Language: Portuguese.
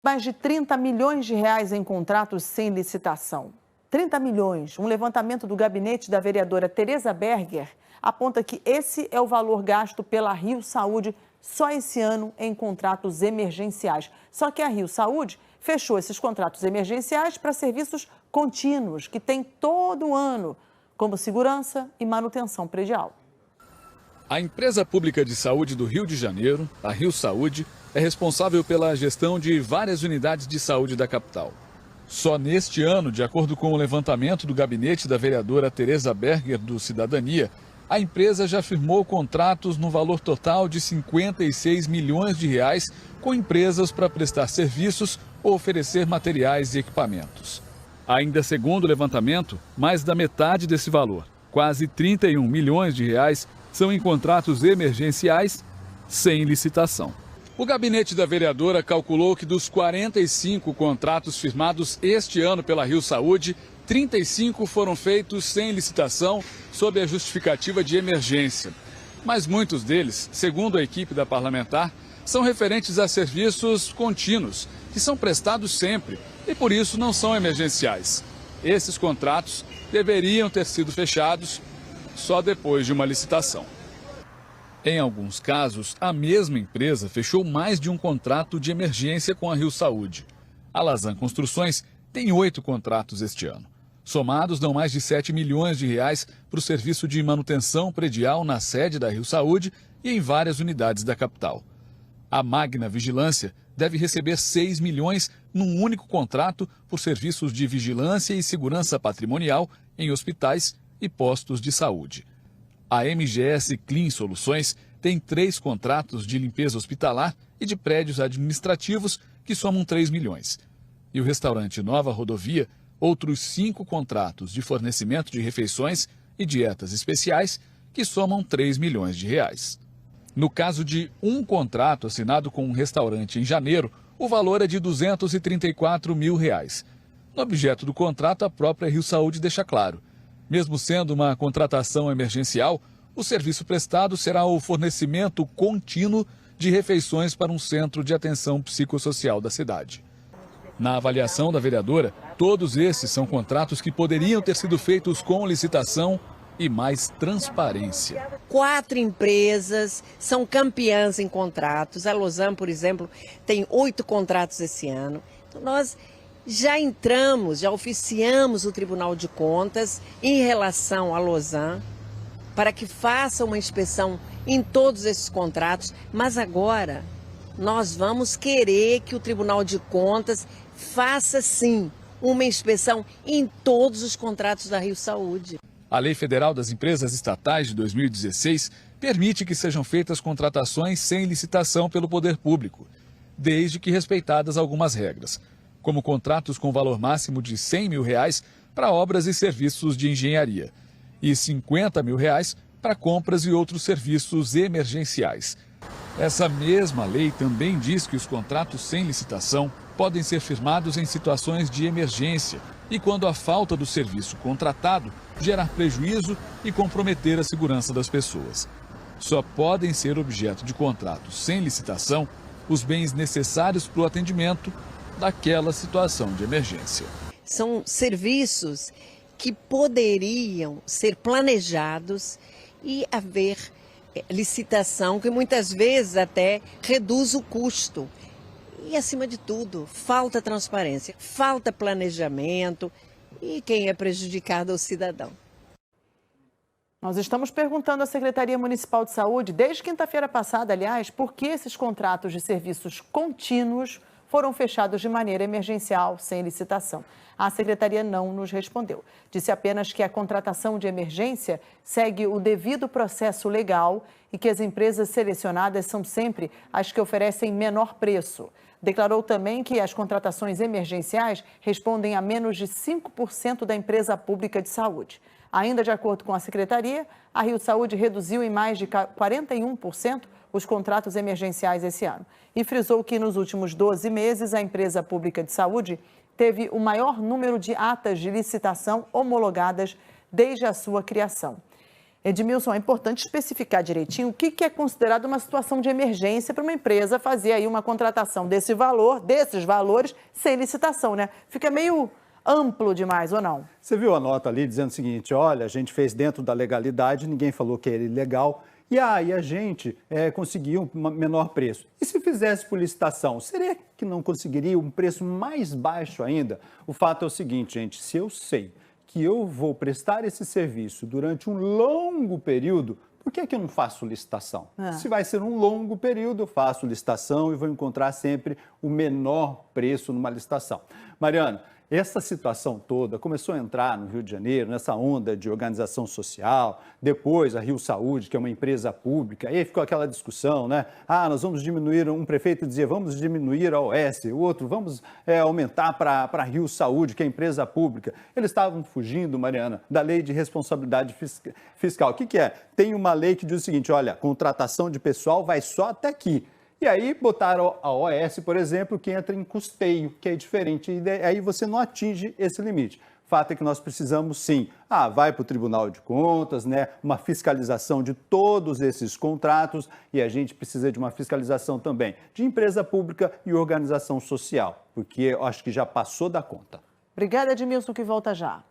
Mais de 30 milhões de reais em contratos sem licitação. 30 milhões. Um levantamento do gabinete da vereadora Tereza Berger aponta que esse é o valor gasto pela Rio Saúde só esse ano em contratos emergenciais. Só que a Rio Saúde fechou esses contratos emergenciais para serviços contínuos, que tem todo ano, como segurança e manutenção predial. A empresa pública de saúde do Rio de Janeiro, a Rio Saúde, é responsável pela gestão de várias unidades de saúde da capital. Só neste ano, de acordo com o levantamento do gabinete da vereadora Tereza Berger do Cidadania, a empresa já firmou contratos no valor total de 56 milhões de reais com empresas para prestar serviços ou oferecer materiais e equipamentos. Ainda segundo o levantamento, mais da metade desse valor, quase 31 milhões de reais, são em contratos emergenciais sem licitação. O gabinete da vereadora calculou que dos 45 contratos firmados este ano pela Rio Saúde, 35 foram feitos sem licitação, sob a justificativa de emergência. Mas muitos deles, segundo a equipe da parlamentar, são referentes a serviços contínuos, que são prestados sempre e por isso não são emergenciais. Esses contratos deveriam ter sido fechados só depois de uma licitação. Em alguns casos, a mesma empresa fechou mais de um contrato de emergência com a Rio Saúde. A Lazan Construções tem 8 contratos este ano. Somados, dão mais de 7 milhões de reais para o serviço de manutenção predial na sede da Rio Saúde e em várias unidades da capital. A Magna Vigilância deve receber 6 milhões num único contrato por serviços de vigilância e segurança patrimonial em hospitais e postos de saúde. A MGS Clean Soluções tem 3 contratos de limpeza hospitalar e de prédios administrativos que somam 3 milhões. E o restaurante Nova Rodovia, outros 5 contratos de fornecimento de refeições e dietas especiais que somam 3 milhões de reais. No caso de um contrato assinado com um restaurante em janeiro, o valor é de 234 mil reais. No objeto do contrato, a própria Rio Saúde deixa claro: mesmo sendo uma contratação emergencial, o serviço prestado será o fornecimento contínuo de refeições para um centro de atenção psicossocial da cidade. Na avaliação da vereadora, todos esses são contratos que poderiam ter sido feitos com licitação e mais transparência. 4 empresas são campeãs em contratos. A Lausanne, por exemplo, tem 8 contratos esse ano. Então, nós já oficiamos o Tribunal de Contas em relação à Lausanne para que faça uma inspeção em todos esses contratos, mas agora nós vamos querer que o Tribunal de Contas faça sim uma inspeção em todos os contratos da Rio Saúde. A Lei Federal das Empresas Estatais de 2016 permite que sejam feitas contratações sem licitação pelo poder público, desde que respeitadas algumas regras, como contratos com valor máximo de 100 mil reais para obras e serviços de engenharia e 50 mil reais para compras e outros serviços emergenciais. Essa mesma lei também diz que os contratos sem licitação podem ser firmados em situações de emergência e quando a falta do serviço contratado gerar prejuízo e comprometer a segurança das pessoas. Só podem ser objeto de contratos sem licitação os bens necessários para o atendimento daquela situação de emergência. São serviços que poderiam ser planejados e haver licitação, que muitas vezes até reduz o custo. E, acima de tudo, falta transparência, falta planejamento e quem é prejudicado é o cidadão. Nós estamos perguntando à Secretaria Municipal de Saúde, desde quinta-feira passada, aliás, por que esses contratos de serviços contínuos foram fechados de maneira emergencial, sem licitação. A Secretaria não nos respondeu. Disse apenas que a contratação de emergência segue o devido processo legal e que as empresas selecionadas são sempre as que oferecem menor preço. Declarou também que as contratações emergenciais respondem a menos de 5% da empresa pública de saúde. Ainda de acordo com a Secretaria, a Rio Saúde reduziu em mais de 41% os contratos emergenciais esse ano e frisou que nos últimos 12 meses a empresa pública de saúde teve o maior número de atas de licitação homologadas desde a sua criação. Edmilson, é importante especificar direitinho o que é considerado uma situação de emergência para uma empresa fazer aí uma contratação desses valores, sem licitação, né? Fica meio amplo demais, ou não? Você viu a nota ali dizendo o seguinte, olha, a gente fez dentro da legalidade, ninguém falou que era ilegal, e a gente conseguiu um menor preço. E se fizesse por licitação, seria que não conseguiria um preço mais baixo ainda? O fato é o seguinte, gente, se eu sei que eu vou prestar esse serviço durante um longo período, por que eu não faço licitação? Se vai ser um longo período, eu faço licitação e vou encontrar sempre o menor preço numa licitação. Mariana, essa situação toda começou a entrar no Rio de Janeiro, nessa onda de organização social, depois a Rio Saúde, que é uma empresa pública, aí ficou aquela discussão, né? Nós vamos diminuir, um prefeito dizia, vamos diminuir a OS, o outro, vamos aumentar para a Rio Saúde, que é empresa pública. Eles estavam fugindo, Mariana, da lei de responsabilidade fiscal. O que é? Tem uma lei que diz o seguinte, olha, contratação de pessoal vai só até aqui. E aí botaram a OS, por exemplo, que entra em custeio, que é diferente, e aí você não atinge esse limite. Fato é que nós precisamos sim, vai para o Tribunal de Contas, né, uma fiscalização de todos esses contratos, e a gente precisa de uma fiscalização também de empresa pública e organização social, porque eu acho que já passou da conta. Obrigada, Edmilson, que volta já.